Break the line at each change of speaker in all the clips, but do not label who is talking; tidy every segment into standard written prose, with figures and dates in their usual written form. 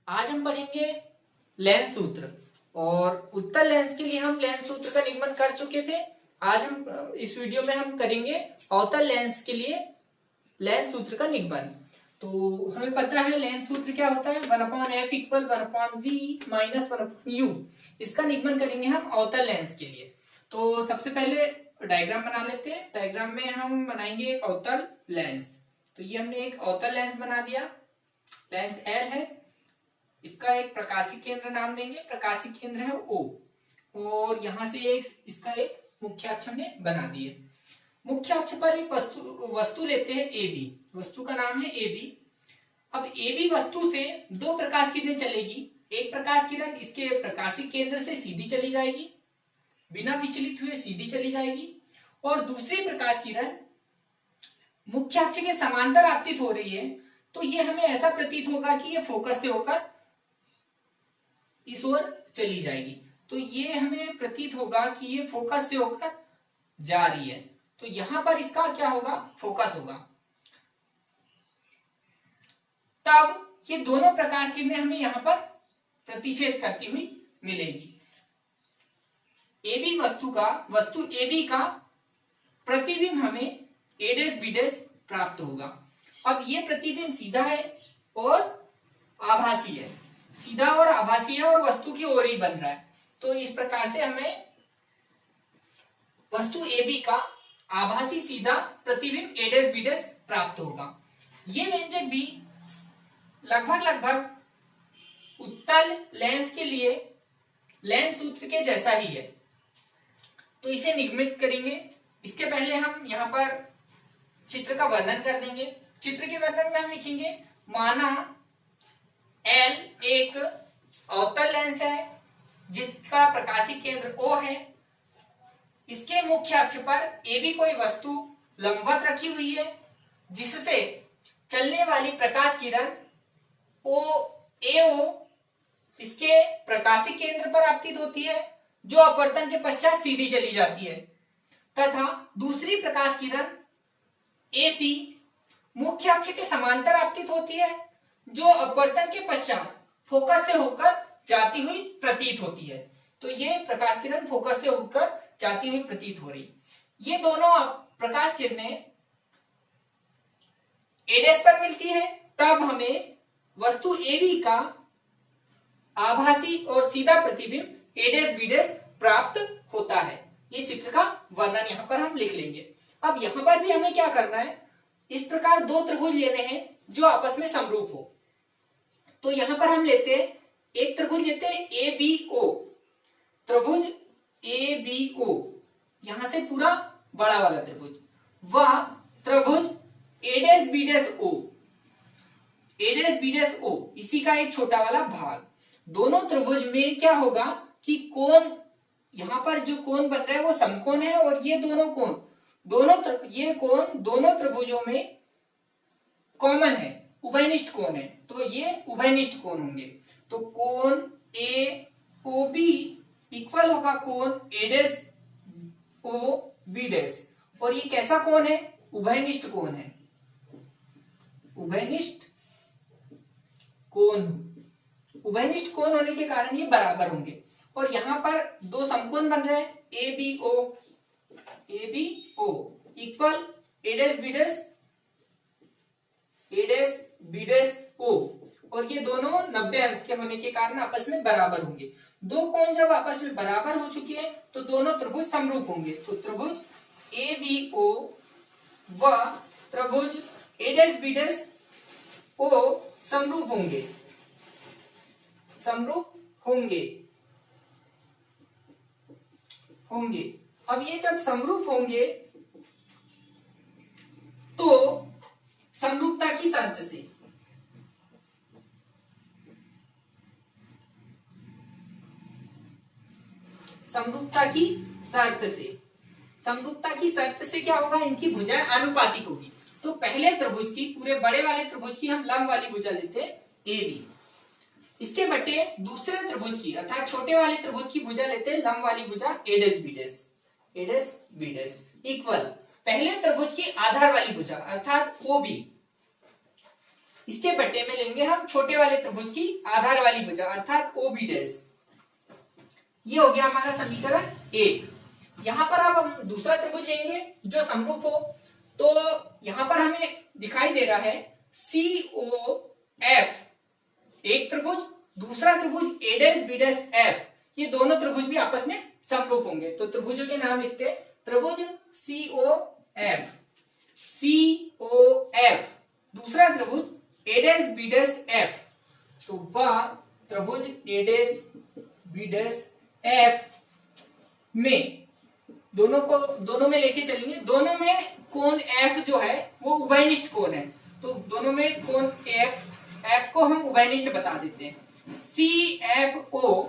आज हम पढ़ेंगे लेंस सूत्र। और उत्तल लेंस के लिए हम लेंस सूत्र का निगमन कर चुके थे। आज हम इस वीडियो में हम करेंगे अवतल लेंस के लिए लेंस सूत्र का निगमन। तो हमें पता है लेंस सूत्र क्या होता है, 1/f equal 1/v minus 1/u। इसका निगमन करेंगे हम अवतल लेंस के लिए। तो सबसे पहले डायग्राम बना लेते हैं। डायग्राम में हम बनाएंगे एक अवतल लेंस। तो ये हमने एक अवतल लेंस बना दिया। लेंस L है, इसका एक प्रकाशिक केंद्र नाम देंगे। प्रकाशिक केंद्र है O, और यहां से इसका एक मुख्य अक्ष हमने बना दिए। मुख्य अक्ष पर एक वस्तु लेते हैं AB। वस्तु का नाम है AB। अब AB वस्तु से दो प्रकाश किरणें चलेगी। एक प्रकाश किरण इसके प्रकाशिक केंद्र से सीधी चली जाएगी, बिना विचलित हुए सीधी चली जाएगी, और दूसरी प्रकाश किरण मुख्य अक्ष के समांतर आपतित हो रही है। तो ये हमें ऐसा प्रतीत होगा कि ये फोकस से होकर इस ओर चली जाएगी। तो ये हमें प्रतीत होगा कि ये फोकस से होकर जा रही है। तो यहां पर इसका क्या होगा, फोकस होगा। तब ये दोनों प्रकाश किरणें हमें यहां पर प्रतिच्छेद करती हुई मिलेगी। वस्तु AB का प्रतिबिंब हमें A', B' प्राप्त होगा। अब ये प्रतिबिंब सीधा है और आभासी है। सीधा और आभासी है और वस्तु की ओर ही बन रहा है। तो इस प्रकार से हमें वस्तु AB का आभासी सीधा प्रतिबिंब A', B' प्राप्त होगा। ये व्यंजक भी लगभग उत्तल लेंस के लिए लेंस सूत्र के जैसा ही है। तो इसे निगमित करेंगे। इसके पहले हम यहाँ पर चित्र का वर्णन कर देंगे। चित्र के वर्णन में हम लिखेंगे, माना L एक अवतल लेंस है जिसका प्रकाशिक केंद्र O है। इसके मुख्य अक्ष पर AB कोई वस्तु लंबवत रखी हुई है, जिससे चलने वाली प्रकाश किरण AO इसके प्रकाशिक केंद्र पर आपतित होती है, जो अपवर्तन के पश्चात सीधी चली जाती है, तथा दूसरी प्रकाश किरण AC मुख्य अक्ष के समांतर आपतित होती है, जो अपवर्तन के पश्चात फोकस से होकर जाती हुई प्रतीत होती है। तो ये प्रकाश किरण फोकस से होकर जाती हुई प्रतीत हो रही। ये दोनों प्रकाश किरणें A' पर मिलती है, तब हमें वस्तु AB का आभासी और सीधा प्रतिबिंब A', B' प्राप्त होता है। ये चित्र का वर्णन यहां पर हम लिख लेंगे। अब यहां पर भी हमें क्या करना है, इस प्रकार दो त्रिभुज लेने हैं जो आपस में समरूप हो। तो यहां पर हम लेते हैं, एक त्रिभुज लेते हैं ABO। त्रिभुज ABO, यहां से पूरा बड़ा वाला त्रिभुज, वह त्रिभुज A', B', इसी का एक छोटा वाला भाग। दोनों त्रिभुज में क्या होगा कि कोण, यहां पर जो कोण बन रहा है वो समकोण है, और ये दोनों कोण ये कोण दोनों त्रिभुजों में कॉमन है, उभयनिष्ठ कोण है। तो ये उभयनिष्ठ कोण होंगे। तो कोण AOB इक्वल होगा कोण A', B', और ये कैसा कोण है, उभयनिष्ठ कोण है। उभयनिष्ठ उभयनिष्ठ कोण होने के कारण ये बराबर होंगे। और यहां पर दो समकोण बन रहे हैं, ABO equal A', B', O, और ये दोनों 90 अंश के होने के कारण आपस में बराबर होंगे। दो कोण जब आपस में बराबर हो चुके हैं तो दोनों त्रिभुज समरूप होंगे। तो त्रिभुज ABO व त्रिभुज A', B', O समरूप होंगे। अब ये जब समरूप होंगे तो समरूपता की शर्त से क्या होगा, इनकी भुजाएं आनुपातिक होगी। तो पहले त्रिभुज की, पूरे बड़े वाले त्रिभुज की हम लंब वाली भुजा लेते हैं AB। इसके बटे दूसरे त्रिभुज की अर्थात छोटे वाले त्रिभुज की भुजा लेते हैं लंब वाली भुजा A', B' इक्वल पहले त्रिभुज की आधार वाली भुजा अर्थात OB। इसके बटे में लेंगे हम छोटे वाले त्रिभुज की आधार वाली भुजा अर्थात OB डैश। ये हो गया हमारा समीकरण 1। यहां पर अब हम दूसरा त्रिभुज लेंगे जो समरूप हो। तो यहां पर हमें दिखाई दे रहा है COF एक त्रिभुज, दूसरा त्रिभुज A dash B dash F, ये दोनों त्रिभुज भी आपस में समरूप होंगे। तो त्रिभुजों के नाम लिखते हैं। त्रिभुज COF, दूसरा त्रिभुज A dash B dash F, तो वह त्रिभुज A dash B dash F में दोनों में लेके चलेंगे। दोनों में कोण F जो है वो उभयनिष्ठ कोण है। तो दोनों में कोण F को हम उभयनिष्ठ बता देते हैं। CFO,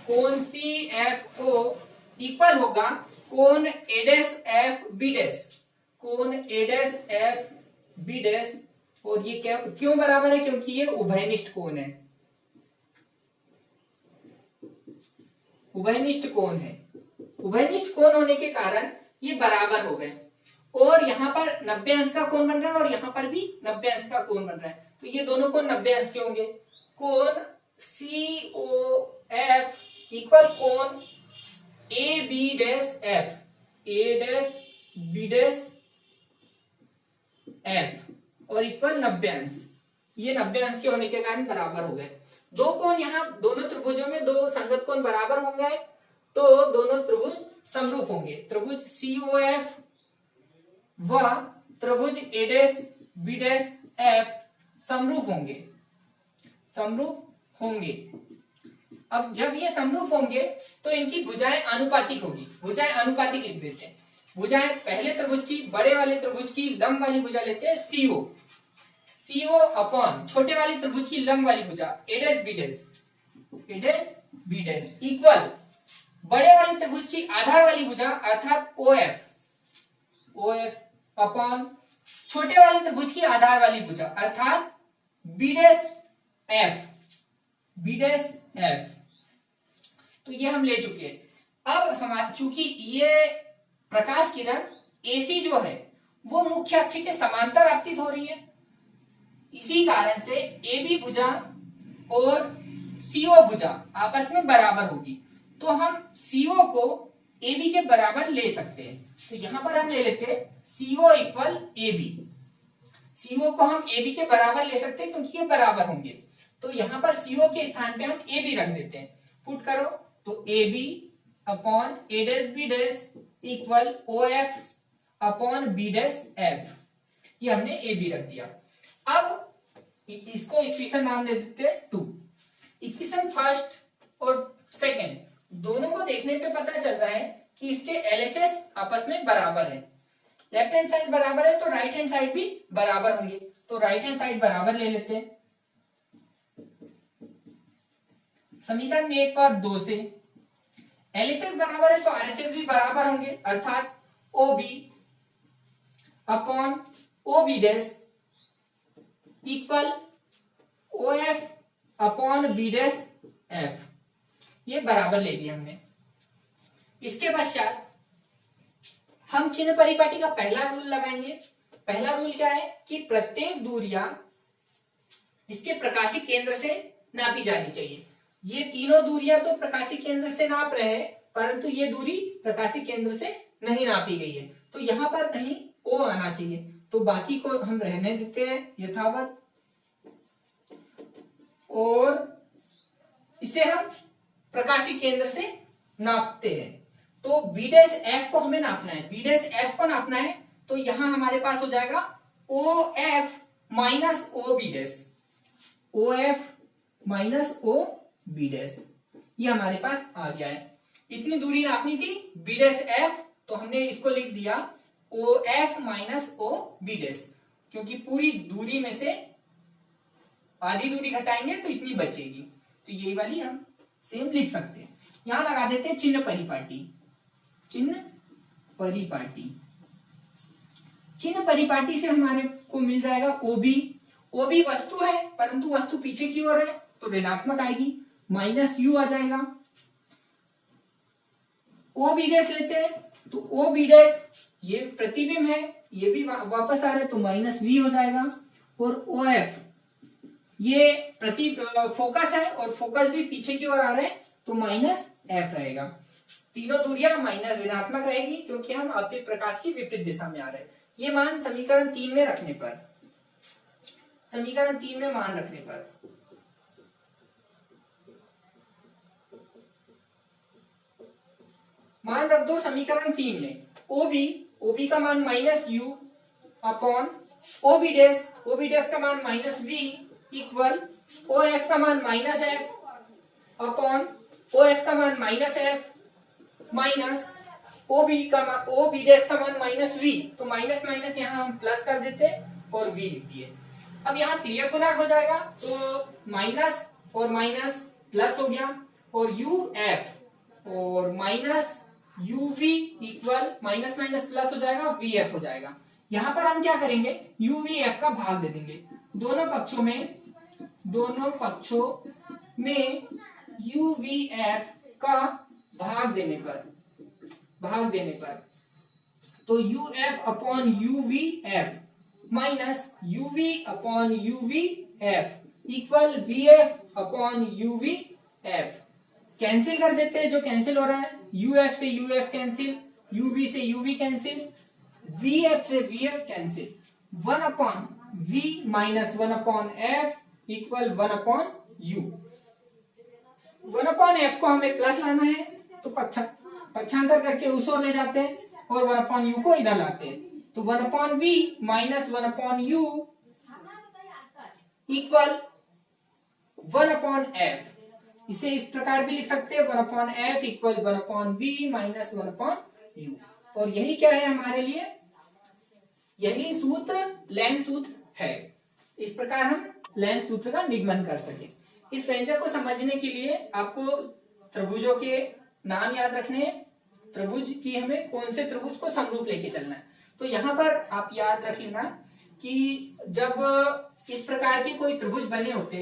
कोण CFO इक्वल होगा कोण A dash F B dash, कोण A dash F B dash. और ये क्या क्यों बराबर है? क्योंकि ये उभयनिष्ठ कोण है, उभयनिष्ठ कोण है। उभयनिष्ठ कोण होने के कारण ये बराबर हो गए। और यहाँ पर 90 अंश का कोण बन रहा है और यहाँ पर भी 90 अंश का कोण बन रहा है। तो ये दोनों कोण 90 अंश के होंगे। कोण COF इक्वल कोण AB dash F, A dash B dash F और इक्वल 90 अंश। ये 90 अंश के होने के कारण बराबर हो गए। दो कोण यहाँ दोनों त्रिभुजों में दो संगत कोण बराबर होंगे तो दोनों त्रिभुज समरूप होंगे। त्रिभुज COF व त्रिभुज A dash B dash F समरूप होंगे। अब जब ये समरूप होंगे तो इनकी भुजाएं आनुपातिक होगी। भुजाएं आनुपातिक लिख देते हैं। भुजाएं पहले त्रिभुज की, बड़े वाले त्रिभुज की लंब वाली भुजा लेते हैं CO अपॉन छोटे वाले त्रिभुज की लंब वाली भुजा A dash B dash equal बड़े वाले त्रिभुज की आधार वाली भुजा अर्थात OF अपॉन छोटे वाले त्रिभुज की आधार वाली भुजा अर्थात B डैश F। तो ये हम ले चुके हैं। अब हमारे चूंकि ये प्रकाश किरण AC जो है वो मुख्य अक्ष के समांतर आपतित हो रही है, इसी कारण से AB भुजा और CO भुजा आपस में बराबर होगी। तो हम CO को AB के बराबर ले सकते हैं। तो यहां पर हम ले लेते हैं CO इक्वल AB। CO को हम AB के बराबर ले सकते हैं क्योंकि ये बराबर होंगे। तो यहां पर CO के स्थान पे हम AB रख देते हैं। पुट करो तो AB upon A dash B dash equal OF upon B dash F। ये हमने AB रख दिया। अब इसको इक्वेशन नाम दे देते हैं 2। इक्वेशन फर्स्ट और सेकंड दोनों को देखने पे पता चल रहा है कि इसके LHS आपस में बराबर है। लेफ्ट हैंड साइड बराबर है तो राइट हैंड साइड भी बराबर होंगे। तो राइट हैंड साइड बराबर ले लेते हैं। समीकरण में 1 और 2 से LHS बराबर है तो RHS भी बराबर होंगे अर्थात OB upon OB dash equal OF upon B dash F। ये बराबर ले लिया हमने। इसके पश्चात हम चिन्ह परिपाटी का पहला रूल लगाएंगे। पहला रूल क्या है कि प्रत्येक दूरियां इसके प्रकाशिक केंद्र से नापी जानी चाहिए। ये तीनों दूरियां तो प्रकाशिक केंद्र से नाप रहे हैं परंतु ये दूरी प्रकाशिक केंद्र से नहीं नापी गई है। तो यहां पर कहीं O आना चाहिए। तो बाकी को हम रहने देते हैं यथावत और इसे हम प्रकाशिक केंद्र से नापते हैं। तो B डैश F को हमें नापना है। B डैश F को नापना है तो यहां हमारे पास हो जाएगा OF minus OB dash, OF minus OB dash. ये हमारे पास आ गया है। इतनी दूरी नापनी थी B डैश F तो हमने इसको लिख दिया OF माइनस OB डैश, क्योंकि पूरी दूरी में से आधी दूरी घटाएंगे तो इतनी बचेगी। तो यही वाली हम सेम लिख सकते हैं। यहां लगा देते हैं चिन्ह परिपाटी। चिन्ह परिपाटी से हमारे को मिल जाएगा OB वस्तु है परंतु वस्तु पीछे की ओर है तो ऋणात्मक आएगी, माइनस U आ जाएगा। OB डैश लेते हैं तो OB डैश ये प्रतिबिंब है, ये भी वापस आ रहा है तो माइनस V हो जाएगा। और OF ये प्रति फोकस है और फोकस भी पीछे की ओर आ रहा है, तो माइनस एफ रहेगा। तीनों दूरियां माइनस ऋणात्मक रहेगी क्योंकि हम आपतित प्रकाश की विपरीत दिशा में आ रहे हैं। ये मान समीकरण 3 में रखने पर, समीकरण 3 में मान रखने पर मान रख दो समीकरण 3 में। ओबी का मान minus u upon OB dash का मान minus v equal O F का मान minus f upon O F का मान minus f minus OB dash का मान माइनस वी। तो माइनस माइनस यहाँ हम प्लस कर देते और वी लिख दिए। अब यहाँ तिर्यक गुणक हो जाएगा, तो माइनस और माइनस प्लस हो गया और यू एफ और minus u v equal minus minus plus हो जाएगा, वी एफ हो जाएगा। यहां पर हम क्या करेंगे, यू वी एफ का भाग दे देंगे दोनों पक्षों में यू वी एफ का भाग देने पर तो u f upon u v f minus u v upon u v f equal v f upon u v f. Cancel कर देते हैं, जो कैंसिल हो रहा है, यू एफ से u f cancel, u v से u v cancel, v f से v f cancel, 1 upon v minus 1 upon f equal 1 upon u. 1 upon f को हमें प्लस लाना है तो पक्षांतर करके उस ओर ले जाते हैं और 1 अपॉन यू को इधर लाते हैं, तो 1 upon v minus 1 upon u equal 1 upon f. इसे इस प्रकार भी लिख सकते हैं, 1 upon f equal 1 upon v minus 1 upon u. और यही क्या है हमारे लिए, यही सूत्र लेंस सूत्र है। इस प्रकार हम लेंस सूत्र का निगमन कर सके। इस व्यंजक को समझने के लिए आपको त्रिभुजों के नाम याद रखने हैं, त्रिभुज की हमें कौन से त्रिभुज को समरूप लेके चलना है। तो यहां पर आप याद रख लेना कि जब इस प्रकार के कोई त्रिभुज बने होते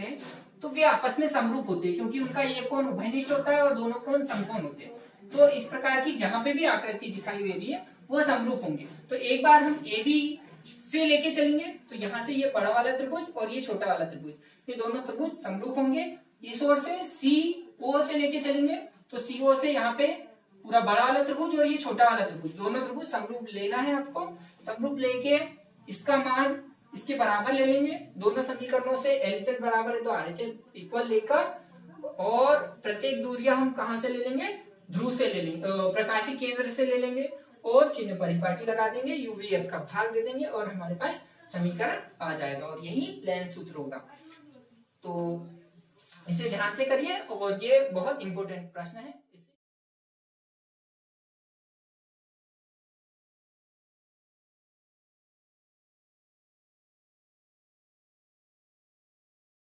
हैं, तो वे आपस में समरूप होते हैं क्योंकि उनका ये कोण उभयनिष्ठ होता है और दोनों कोण समकोण होते हैं। तो इस प्रकार की जहां पे भी आकृति दिखाई दे रही है वो समरूप होंगे। तो एक बार हम ए बी से लेके चलेंगे, तो यहाँ से ये बड़ा वाला त्रिभुज और ये छोटा वाला त्रिभुज, ये दोनों त्रिभुज समरूप होंगे। इस ओर से सी ओ से लेके चलेंगे, तो सी ओ से यहाँ पे पूरा बड़ा वाला त्रिभुज और ये छोटा वाला त्रिभुज, दोनों त्रिभुज समरूप लेना है आपको। समरूप लेके इसका मान इसके बराबर ले लेंगे। दोनों समीकरणों से LHS बराबर है तो RHS इक्वल लेकर, और प्रत्येक दूरियां हम कहां से ले लेंगे, ध्रुव से ले लेंगे, प्रकाशी केंद्र से ले लेंगे और चिन्ह परिपाटी लगा देंगे, UVF का भाग दे देंगे और हमारे पास समीकरण आ जाएगा और यही लेंस सूत्र होगा। तो इसे ध्यान से करिए और ये बहुत इंपॉर्टेंट प्रश्न है।